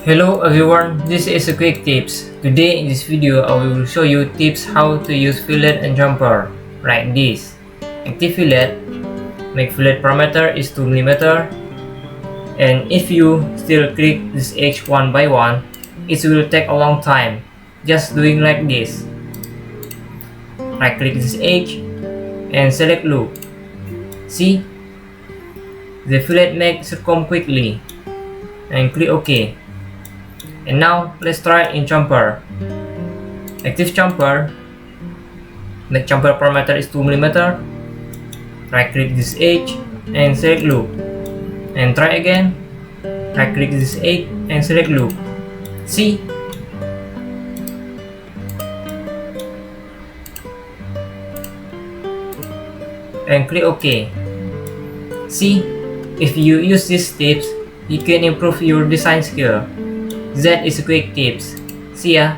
Hello everyone, this is a quick tips. Today in this video I will show you tips how to use fillet and jumper like this. Active fillet, make fillet parameter is 2mm, and if you still click this edge one by one, it will take a long time. Just doing like this. Right click this edge and select loop. See? The fillet makes circum quickly and click OK. And now let's try in jumper. Active jumper, make jumper parameter is 2mm. Right click this edge and select loop. And try again. Right click this edge and select loop. See? And click OK. See? If you use these tips, you can improve your design skill. That is a quick tips. See ya!